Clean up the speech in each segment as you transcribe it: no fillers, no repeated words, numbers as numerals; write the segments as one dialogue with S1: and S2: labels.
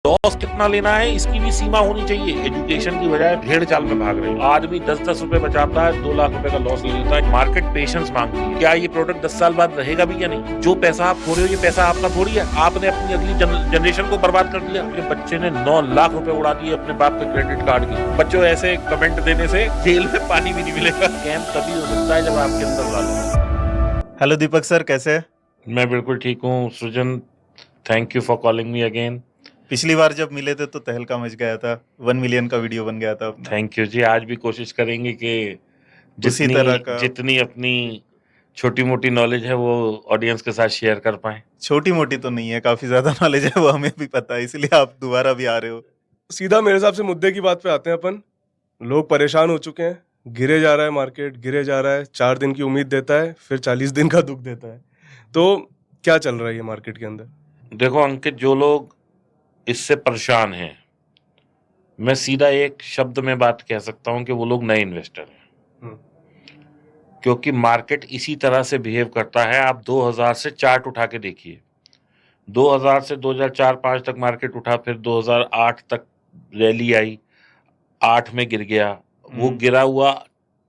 S1: Loss कितना लेना है इसकी भी सीमा होनी चाहिए। एजुकेशन की बजाय भेड़ चाल में भाग रहे हैं। आदमी 10-10 रुपए बचाता है, 2 लाख रुपए का लॉस ले लेता है। मार्केट पेशेंस मांगती है। क्या ये प्रोडक्ट 10 साल बाद रहेगा भी या नहीं? जो पैसा आप खो रहे हो ये पैसा आपका थोड़ी है। आपने अपनी अगली जनरेशन को बर्बाद कर दिया। अपने बच्चे ने 9 लाख रुपए उड़ा दिए अपने बाप के क्रेडिट कार्ड की। बच्चों ऐसे कमेंट देने से जेल में पानी भी नहीं मिलेगा। स्कैम तभी हो सकता है जब आपके अंदर डालो।
S2: हेलो दीपक सर, कैसे हैं?
S1: मैं बिल्कुल ठीक हूँ सृजन, thank you for calling me again.
S2: पिछली बार जब मिले थे तो तहलका मच गया था, 1 मिलियन का वीडियो बन गया था अपना।
S1: थैंक यू जी। आज भी कोशिश करेंगे कि
S2: उसी तरह का
S1: जितनी अपनी छोटी मोटी नॉलेज है वो ऑडियंस के साथ शेयर कर पाए।
S2: छोटी मोटी तो नहीं है, काफी ज्यादा नॉलेज है, वो हमें भी पता है, इसलिए आप दोबारा भी आ रहे हो।
S3: सीधा मेरे हिसाब से मुद्दे की बात पे आते हैं अपन। लोग परेशान हो चुके हैं, गिरे जा रहा है मार्केट, गिरे जा रहा है। 4 दिन की उम्मीद देता है, फिर 40 दिन का दुख देता है। तो क्या चल रहा है ये मार्केट के अंदर?
S1: देखो अंकित, जो लोग इससे परेशान हैं, मैं सीधा एक शब्द में बात कह सकता हूं कि वो लोग नए इन्वेस्टर हैं। क्योंकि मार्केट इसी तरह से बिहेव करता है। आप 2000 से चार्ट उठा के देखिए। 2000 से 2004-5 तक मार्केट उठा, फिर 2008 तक रैली आई, 8 में गिर गया। वो गिरा हुआ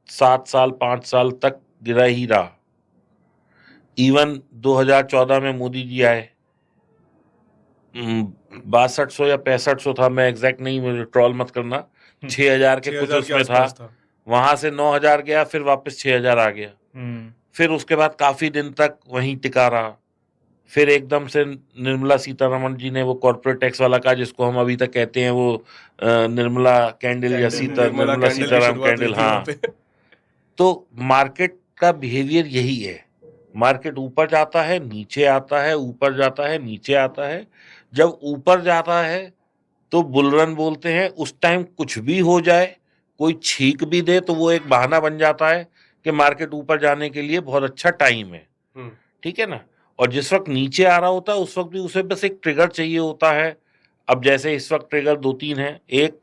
S1: 7 साल 5 साल तक गिरा ही रहा। इवन 2014 में मोदी जी आए, 6200 या 6500 था, मैं एग्जैक्ट नहीं, मुझे ट्रोल मत करना, 6000 के कुछ उसमें था। वहां से 9000 गया, फिर वापस 6000 आ गया। फिर उसके बाद काफी दिन तक वहीं टिका रहा। फिर एकदम से निर्मला सीतारमण जी ने वो कॉर्पोरेट टैक्स वाला कहा, जिसको हम अभी तक कहते हैं वो निर्मला कैंडल या निर्मला सीताराम कैंडल। हाँ, तो मार्केट का बिहेवियर यही है। मार्केट ऊपर जाता है, नीचे आता है, ऊपर जाता है, नीचे आता है। जब ऊपर जाता है तो बुलरन बोलते हैं। उस टाइम कुछ भी हो जाए, कोई छींक भी दे तो वो एक बहाना बन जाता है कि मार्केट ऊपर जाने के लिए बहुत अच्छा टाइम है। ठीक है ना? और जिस वक्त नीचे आ रहा होता है उस वक्त भी उसे बस एक ट्रिगर चाहिए होता है। अब जैसे इस वक्त ट्रिगर 2-3 है। एक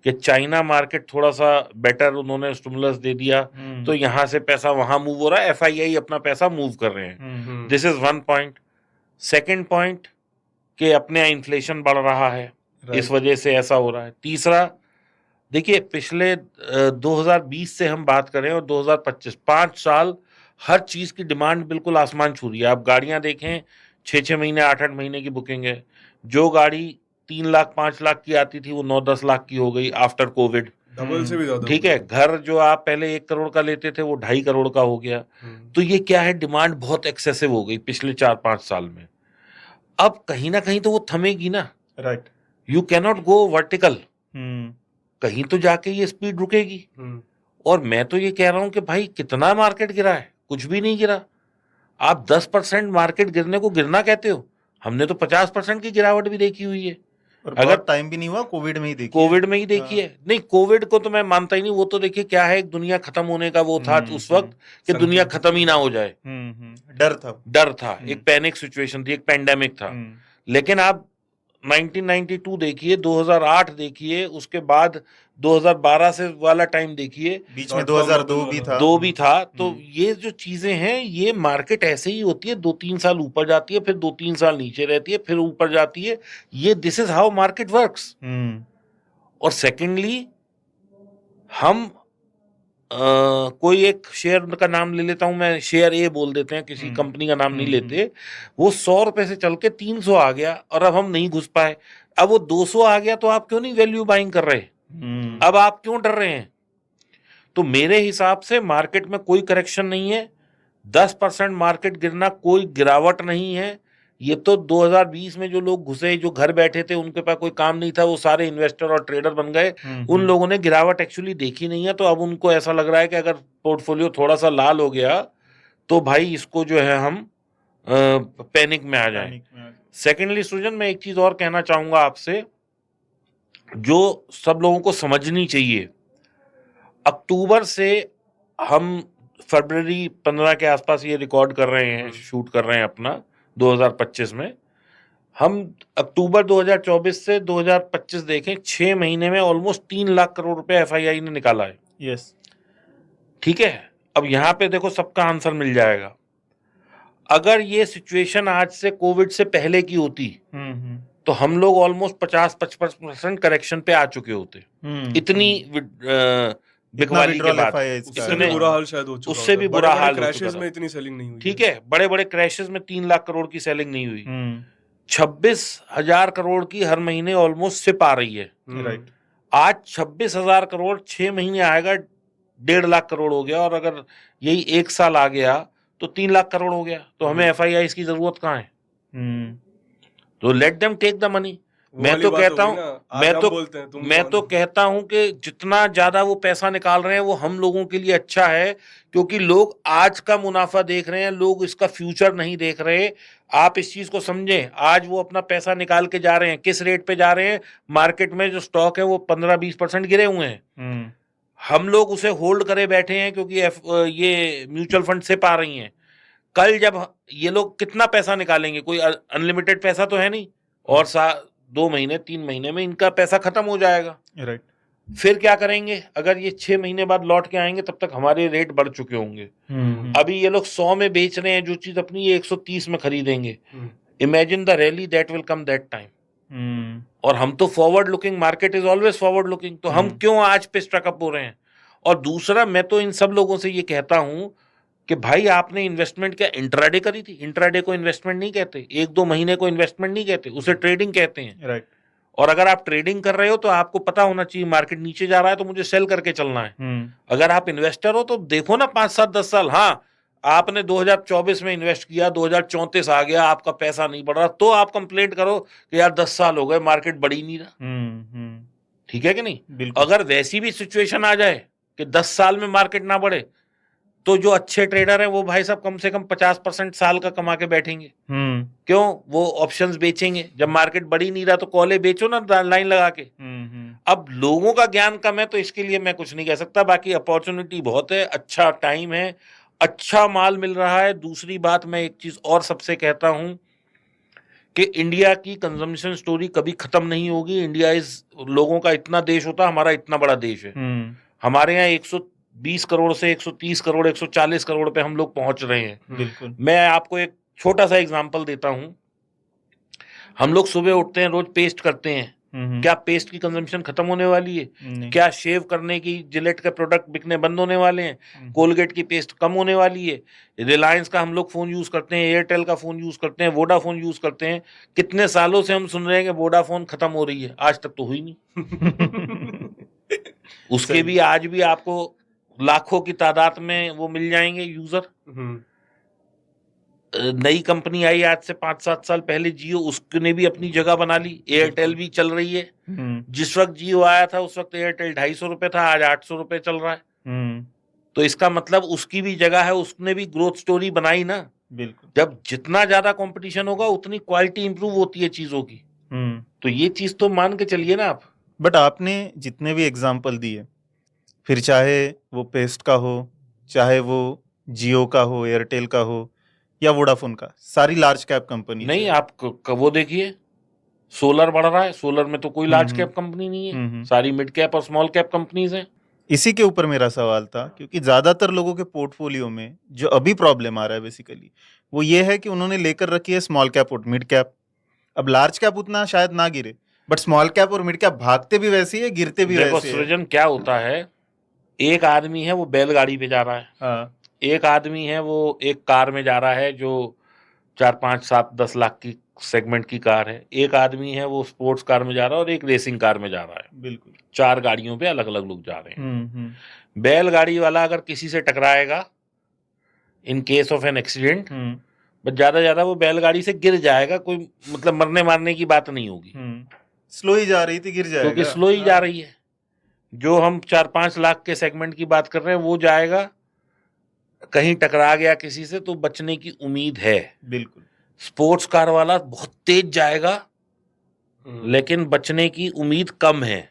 S1: कि चाइना मार्केट थोड़ा सा बेटर, उन्होंने स्टिमुलस दे दिया तो यहां से पैसा वहां मूव हो रहा है। FII अपना पैसा मूव कर रहे हैं। This is 1 point. Second point कि अपने यहाँ इन्फ्लेशन बढ़ रहा है, इस वजह से ऐसा हो रहा है। तीसरा, देखिए पिछले 2020 से हम बात करें और 2025, 5 साल हर चीज की डिमांड बिल्कुल आसमान छू रही है। आप गाड़ियां देखें, 6-6 महीने 8-8 महीने की बुकिंग है। जो गाड़ी 3 लाख 5 लाख की आती थी वो 9-10 लाख की हो गई आफ्टर कोविड।
S3: डबल से भी ज्यादा।
S1: ठीक है, घर जो आप पहले 1 करोड़ का लेते थे वो 2.5 करोड़ का हो गया। तो ये क्या है, डिमांड बहुत एक्सेसिव हो गई पिछले 4-5 साल में। अब कहीं ना कहीं तो वो थमेगी ना।
S2: Right.
S1: You cannot go vertical, कहीं तो जाके ये स्पीड रुकेगी। और मैं तो ये कह रहा हूं कि भाई कितना मार्केट गिरा है? कुछ भी नहीं गिरा। आप 10% मार्केट गिरने को गिरना कहते हो? हमने तो 50% की गिरावट भी देखी हुई है।
S2: और अगर टाइम भी नहीं हुआ, कोविड में ही देखी
S1: है। नहीं, कोविड को तो मैं मानता ही नहीं। वो तो देखिए क्या है, एक दुनिया खत्म होने का वो था उस वक्त कि दुनिया खत्म ही ना हो जाए। डर था, एक पैनिक सिचुएशन थी, एक पेंडेमिक था। लेकिन आप 1992 देखिए, 2008 देखिए, उसके बाद 2012 से वाला टाइम देखिए,
S2: बीच में 2002 भी था।
S1: तो ये जो चीजें हैं, ये मार्केट ऐसे ही होती है। 2-3 साल ऊपर जाती है, फिर 2-3 साल नीचे रहती है, फिर ऊपर जाती है। ये this is how market works. और सेकेंडली, हम कोई एक शेयर का नाम ले लेता हूं मैं, शेयर A बोल देते हैं, किसी कंपनी का नाम नहीं लेते। वो 100 रुपए से चल के 300 आ गया और अब हम नहीं घुस पाए। अब वो 200 आ गया तो आप क्यों नहीं वैल्यू बाइंग कर रहे? अब आप क्यों डर रहे हैं? तो मेरे हिसाब से मार्केट में कोई करेक्शन नहीं है। 10% मार्केट गिरना कोई गिरावट नहीं है। ये तो 2020 में जो लोग घुसे, जो घर बैठे थे, उनके पास कोई काम नहीं था, वो सारे इन्वेस्टर और ट्रेडर बन गए। उन लोगों ने गिरावट एक्चुअली देखी नहीं है। तो अब उनको ऐसा लग रहा है कि अगर पोर्टफोलियो थोड़ा सा लाल हो गया तो भाई इसको जो है हम पैनिक में आ जाएं। सेकेंडली सृजन, मैं एक चीज और कहना चाहूंगा आपसे, जो सब लोगों को समझनी चाहिए। अक्टूबर से हम फरवरी 15 के आसपास ये रिकॉर्ड कर रहे हैं, शूट कर रहे हैं अपना 2025 में। हम अक्टूबर 2024 से 2025 देखें, 6 महीने में ऑलमोस्ट 3 लाख करोड़ रुपए FII ने निकाला है।
S2: यस।
S1: ठीक है, अब यहां पे देखो सबका आंसर मिल जाएगा। अगर ये सिचुएशन आज से कोविड से पहले की होती तो हम लोग ऑलमोस्ट 50-55% करेक्शन पे आ चुके होते, इतनी बिकवाली के बाद।
S3: उससे भी बुरा हाल शायद हो चुका
S1: उससे भी बुरा हाल हो चुका
S3: क्रैशेस
S1: था।
S3: में इतनी सेलिंग नहीं हुई
S1: ठीक है, बड़े बड़े क्रैशेस में 3 लाख करोड़ की सेलिंग नहीं हुई। 26,000 करोड़ की हर महीने ऑलमोस्ट सिप आ रही है।
S3: राइट।
S1: आज 26,000 करोड़ 6 महीने आएगा 1.5 लाख करोड़ हो गया, और अगर यही 1 साल आ गया तो 3 लाख करोड़ हो गया। तो हमें FIIs की जरूरत कहाँ है? तो let them take the money. मैं तो कहता हूं कि जितना ज्यादा वो पैसा निकाल रहे हैं वो हम लोगों के लिए अच्छा है, क्योंकि लोग आज का मुनाफा देख रहे हैं, लोग इसका फ्यूचर नहीं देख रहे। आप इस चीज को समझें, आज वो अपना पैसा निकाल के जा रहे हैं, किस रेट पे जा रहे हैं? मार्केट में जो स्टॉक है वो 15-20% गिरे हुए हैं। हम लोग उसे होल्ड करे बैठे हैं क्योंकि ये म्यूचुअल फंड से पा रही हैं। कल जब ये लोग कितना पैसा निकालेंगे? कोई अनलिमिटेड पैसा तो है नहीं, और 2 महीने 3 महीने में इनका पैसा खत्म हो जाएगा।
S2: राइट।
S1: फिर क्या करेंगे? अगर ये 6 महीने बाद लौट के आएंगे तब तक हमारे रेट बढ़ चुके होंगे। अभी ये लोग 100 में बेच रहे हैं जो चीज अपनी ये 130 में खरीदेंगे। Imagine the rally that will come that time. और हम तो forward looking, market is always forward looking, तो हम क्यों आज पे स्ट्रकअप हो रहे हैं? और दूसरा, मैं तो इन सब लोगों से ये कहता हूं कि भाई आपने इन्वेस्टमेंट क्या इंट्राडे करी थी? इंट्राडे को इन्वेस्टमेंट नहीं कहते, 1-2 महीने को इन्वेस्टमेंट नहीं कहते, उसे ट्रेडिंग कहते हैं।
S2: राइट।
S1: और अगर आप ट्रेडिंग कर रहे हो तो आपको पता होना चाहिए मार्केट नीचे जा रहा है तो मुझे सेल करके चलना है। अगर आप इन्वेस्टर हो तो देखो ना 5-7-10 साल। हाँ, आपने 2024 में इन्वेस्ट किया, 2034 आ गया, आपका पैसा नहीं बढ़ रहा, तो आप कंप्लेंट करो कि यार 10 साल हो गए मार्केट बढ़ ही नहीं रहा। ठीक है कि नहीं? अगर वैसी भी सिचुएशन आ जाए कि 10 साल में मार्केट ना बढ़े, तो जो अच्छे ट्रेडर हैं वो भाई साहब कम से कम 50% साल का कमा के बैठेंगे। क्यों? वो ऑप्शंस बेचेंगे। जब मार्केट बढ़ ही नहीं रहा तो कॉले बेचो ना लाइन लगा के। अब लोगों का ज्ञान कम है तो इसके लिए मैं कुछ नहीं कह सकता। बाकी अपॉर्चुनिटी बहुत है, अच्छा टाइम है, अच्छा माल मिल रहा है। दूसरी बात, मैं एक चीज और सबसे कहता हूं कि इंडिया की कंजम्पशन स्टोरी कभी खत्म नहीं होगी। इंडिया इज, लोगों का इतना देश होता, हमारा इतना बड़ा देश है। हमारे यहाँ 120 करोड़ से 130 करोड़ 140 करोड़ पे हम लोग पहुंच रहे हैं।
S2: बिल्कुल।
S1: मैं आपको एक छोटा सा एग्जांपल देता हूं। हम लोग सुबह उठते हैं, रोज पेस्ट करते हैं। क्या पेस्ट की कंजम्पशन खत्म होने वाली है? क्या शेव करने की जिलेट के प्रोडक्ट बिकने बंद होने वाले हैं? कोलगेट की पेस्ट कम होने वाली है? रिलायंस का हम लोग फोन यूज करते हैं, एयरटेल का फोन यूज करते हैं, वोडाफोन यूज करते हैं। कितने सालों से हम सुन रहे हैं कि वोडाफोन खत्म हो रही है, आज तक तो हुई नहीं। उसके भी आज भी आपको लाखों की तादाद में वो मिल जाएंगे यूजर। नई कंपनी आई आज से 5-7 साल पहले, जियो, उसने भी अपनी जगह बना ली। एयरटेल भी चल रही है। जिस वक्त जियो आया था उस वक्त एयरटेल 250 रुपए था, आज 800 रुपए चल रहा है। तो इसका मतलब उसकी भी जगह है, उसने भी ग्रोथ स्टोरी बनाई ना।
S2: बिल्कुल।
S1: जब जितना ज्यादा कंपटीशन होगा उतनी क्वालिटी इंप्रूव होती है चीजों की। तो ये चीज तो मान के चलिए ना आप।
S2: बट आपने जितने भी एग्जाम्पल दिए, फिर चाहे वो पेस्ट का हो, चाहे वो जियो का हो, एयरटेल का हो या वोडाफोन का, सारी लार्ज कैप कंपनी
S1: नहीं। आप वो देखिए, सोलर बढ़ रहा है, सोलर में तो कोई लार्ज कैप कंपनी नहीं है, सारी मिड कैप और स्मॉल कैप कंपनीज हैं।
S2: इसी के ऊपर मेरा सवाल था, क्योंकि ज्यादातर लोगों के पोर्टफोलियो में जो अभी प्रॉब्लम आ रहा है बेसिकली वो ये है कि उन्होंने लेकर रखी है स्मॉल कैप और मिड कैप। अब लार्ज कैप उतना शायद ना गिरे, बट स्मॉल कैप और मिड कैप भागते भी वैसे ही है, गिरते भी वैसे ही है।
S1: सृजन, क्या होता है, एक आदमी है वो बैलगाड़ी पे जा रहा है।
S2: हाँ।
S1: एक आदमी है वो एक कार में जा रहा है जो 4-5-7-10 लाख की सेगमेंट की कार है। एक आदमी है वो स्पोर्ट्स कार में जा रहा है और एक रेसिंग कार में जा रहा है।
S2: बिल्कुल।
S1: 4 गाड़ियों पे अलग अलग लोग जा रहे हैं। बैलगाड़ी वाला अगर किसी से टकराएगा in case of an accident, बस ज्यादा वो बैलगाड़ी से गिर जाएगा, कोई मतलब मरने मारने की बात नहीं होगी।
S2: स्लो ही जा रही थी, गिर जाएगा,
S1: क्योंकि स्लो ही जा रही है। जो हम 4-5 लाख के सेगमेंट की बात कर रहे हैं वो जाएगा, कहीं टकरा गया किसी से तो बचने की उम्मीद है।
S2: बिल्कुल।
S1: स्पोर्ट्स कार वाला बहुत तेज जाएगा लेकिन बचने की उम्मीद कम है।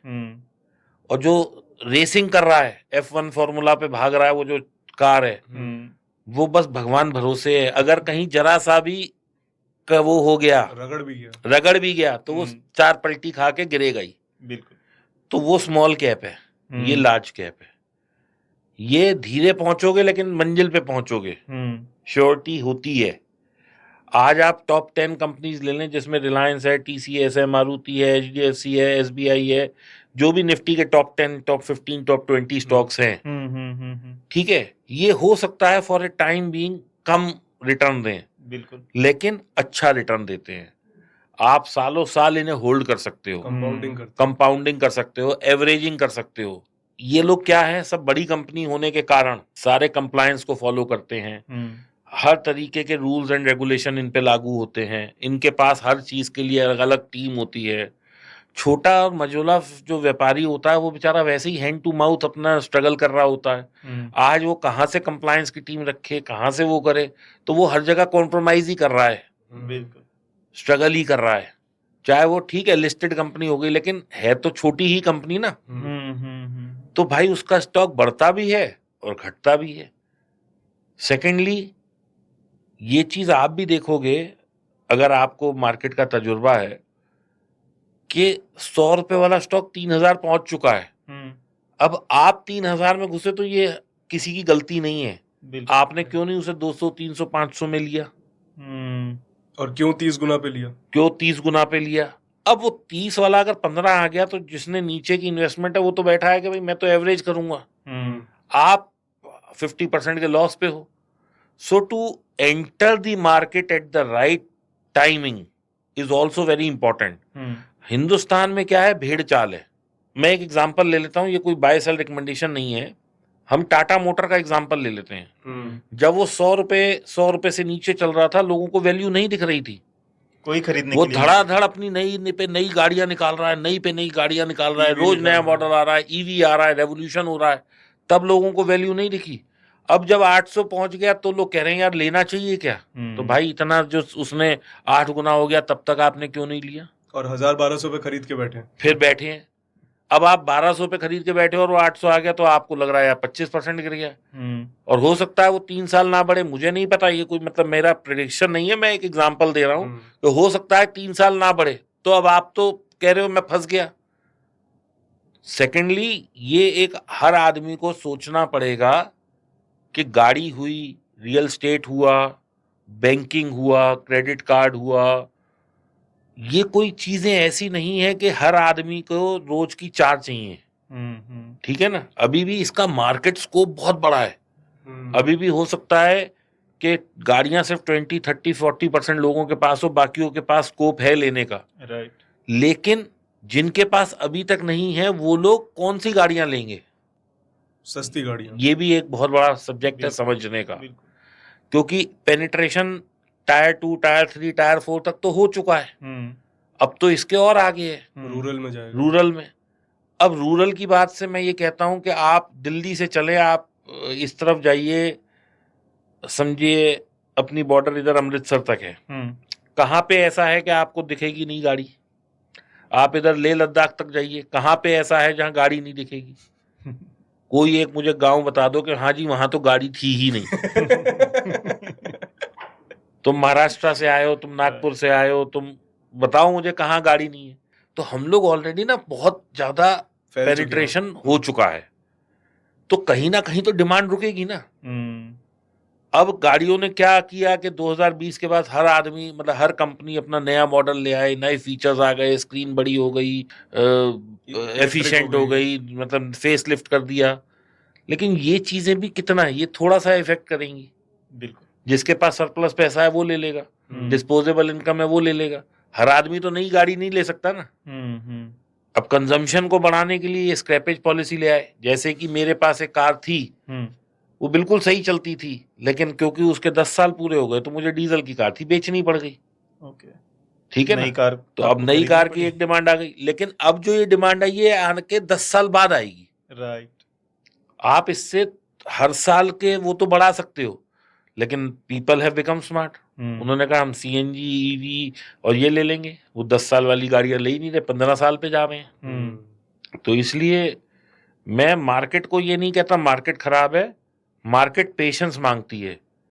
S1: और जो रेसिंग कर रहा है, F1 फॉर्मूला पे भाग रहा है, वो जो कार है वो बस भगवान भरोसे है। अगर कहीं जरा सा भी वो हो गया, रगड़ भी गया तो वो 4 पलटी खा के गिरेगा ही।
S2: बिल्कुल।
S1: तो वो स्मॉल कैप है, ये लार्ज कैप है। ये धीरे पहुंचोगे लेकिन मंजिल पे पहुंचोगे, श्योरिटी होती है। आज आप टॉप 10 कंपनीज ले लें जिसमें रिलायंस है, टीसीएस है, मारुति है, एचडीएफसी है, एसबीआई है, जो भी निफ्टी के टॉप 10, टॉप 15, टॉप 20 स्टॉक्स हैं, ठीक है, ये हो सकता है for a time being come return दें,
S2: बिल्कुल,
S1: लेकिन अच्छा रिटर्न देते हैं। आप सालों साल इन्हें होल्ड कर सकते हो, कंपाउंडिंग कर सकते हो, एवरेजिंग कर सकते हो। ये लोग क्या है, सब बड़ी कंपनी होने के कारण सारे कंप्लायंस को फॉलो करते हैं, हर तरीके के रूल्स एंड रेगुलेशन इन पे लागू होते हैं, इनके पास हर चीज के लिए अलग अलग टीम होती है। छोटा और मझोला जो व्यापारी होता है वो बेचारा वैसे ही हैंड टू माउथ अपना स्ट्रगल कर रहा होता है। आज वो कहाँ से कंप्लायंस की टीम रखे, कहाँ से वो करे, तो वो हर जगह कॉम्प्रोमाइज ही कर रहा है,
S2: बिल्कुल,
S1: स्ट्रगल ही कर रहा है। चाहे वो ठीक है लिस्टेड कंपनी हो गई, लेकिन है तो छोटी ही कंपनी ना, तो भाई उसका स्टॉक बढ़ता भी है और घटता भी है। सेकेंडली, ये चीज आप भी देखोगे, अगर आपको मार्केट का तजुर्बा है, कि 100 रुपए वाला स्टॉक 3000 पहुंच चुका है। अब आप 3000 में घुसे तो ये किसी की गलती नहीं है, आपने क्यों नहीं उसे 200, 300, 500 में लिया,
S3: और क्यों 30 गुना पे लिया,
S1: क्यों 30 गुना पे लिया। अब वो 30 वाला अगर 15 आ गया तो जिसने नीचे की इन्वेस्टमेंट है वो तो बैठा है कि भाई मैं तो एवरेज करूंगा, आप 50% के लॉस पे हो। So to enter the market at the right timing is also very important. Hindustan में क्या है, भेड़ चाल है। मैं एक एग्जांपल ले लेता हूं, ये कोई बाय सेल रिकमेंडेशन नहीं है, हम टाटा मोटर का एग्जांपल ले लेते हैं। जब वो 100 रुपए से नीचे चल रहा था, लोगों को वैल्यू नहीं दिख रही थी,
S2: कोई खरीदने
S1: वो
S2: के लिए
S1: धड़ाधड़ अपनी नई गाड़ियां निकाल रहा है, नई गाड़ियां निकाल रहा है, रोज नया मॉडल आ रहा है, ईवी आ रहा है, रेवोल्यूशन हो रहा है, तब लोगों को वैल्यू नहीं दिखी। अब जब 800 पहुंच गया तो लोग कह रहे हैं यार लेना चाहिए क्या, तो भाई इतना जो उसने 8 गुना हो गया, तब तक आपने क्यों नहीं लिया,
S3: और 1000-1200 पे खरीद के बैठे,
S1: फिर बैठे हैं। अब आप 1200 पे खरीद के बैठे और वो 800 आ गया, तो आपको लग रहा है यार 25% गिर गया, और हो सकता है वो 3 साल ना बढ़े, मुझे नहीं पता, ये कोई मतलब मेरा प्रेडिक्शन नहीं है, मैं एक एग्जांपल दे रहा हूं, तो हो सकता है 3 साल ना बढ़े, तो अब आप तो कह रहे हो मैं फंस गया। सेकेंडली, ये एक हर आदमी को सोचना पड़ेगा कि गाड़ी हुई, रियल स्टेट हुआ, बैंकिंग हुआ, क्रेडिट कार्ड हुआ, ये कोई चीजें ऐसी नहीं है कि हर आदमी को रोज की 4 चाहिए, ठीक है ना। अभी भी इसका मार्केट स्कोप बहुत बड़ा है, अभी भी हो सकता है कि गाड़ियां सिर्फ 20, 30, 40% लोगों के पास हो, बाकियों के पास स्कोप है लेने का,
S2: राइट।
S1: लेकिन जिनके पास अभी तक नहीं है वो लोग कौन सी गाड़ियां लेंगे,
S3: सस्ती गाड़ियां,
S1: ये भी एक बहुत बड़ा सब्जेक्ट है समझने का, क्योंकि पेनिट्रेशन टायर 2, टायर 3, टायर 4 तक तो हो चुका है, अब तो इसके और आगे है
S3: रूरल में जाएगा,
S1: रूरल में। अब रूरल की बात से मैं ये कहता हूं कि आप दिल्ली से चले, आप इस तरफ जाइए, समझिए अपनी बॉर्डर इधर अमृतसर तक है, कहाँ पे ऐसा है कि आपको दिखेगी नहीं गाड़ी, आप इधर लेह लद्दाख तक जाइए, कहाँ पे ऐसा है जहां गाड़ी नहीं दिखेगी, कोई एक मुझे गांव बता दो कि हाँ जी वहां तो गाड़ी थी ही नहीं। तुम महाराष्ट्र से आए हो, तुम नागपुर से आए हो, तुम बताओ मुझे कहाँ गाड़ी नहीं है। तो हम लोग ऑलरेडी ना बहुत ज्यादा पेनिट्रेशन हो चुका है, तो कहीं ना कहीं तो डिमांड रुकेगी ना। अब गाड़ियों ने क्या किया कि 2020 के बाद हर आदमी, मतलब हर कंपनी अपना नया मॉडल ले आए, नए फीचर्स आ गए, स्क्रीन बड़ी हो गई, एफिशिएंट हो गई, मतलब फेस लिफ्ट कर दिया, लेकिन ये चीजें भी कितना है, ये थोड़ा सा इफेक्ट करेंगी।
S2: बिल्कुल,
S1: जिसके पास सरप्लस पैसा है वो ले लेगा, डिस्पोजेबल इनकम है वो ले लेगा, हर आदमी तो नई गाड़ी नहीं ले सकता ना। अब कंजम्पशन को बढ़ाने के लिए ये स्क्रैपेज पॉलिसी ले आए, जैसे कि मेरे पास एक कार थी, वो बिल्कुल सही चलती थी, लेकिन क्योंकि उसके 10 साल पूरे हो गए तो मुझे डीजल की कार थी, बेचनी पड़ गई।
S2: ओके,
S1: ठीक है
S2: नई
S1: ना,
S2: कार,
S1: तो अब नई कार की एक डिमांड आ गई, लेकिन अब जो ये डिमांड आई है आने के 10 साल बाद आएगी।
S2: राइट।
S1: आप इससे हर साल के वो तो बढ़ा सकते हो, लेकिन पीपल हैव बिकम स्मार्ट, उन्होंने कहा हम सीएनजी, ईवी और ये ले लेंगे, वो 10 साल वाली गाड़ियां ले ही नहीं रहे, 15 साल पे जा रहे हैं। तो इसलिए मैं मार्केट को ये नहीं कहता मार्केट खराब है, मार्केट पेशेंस मांगती है।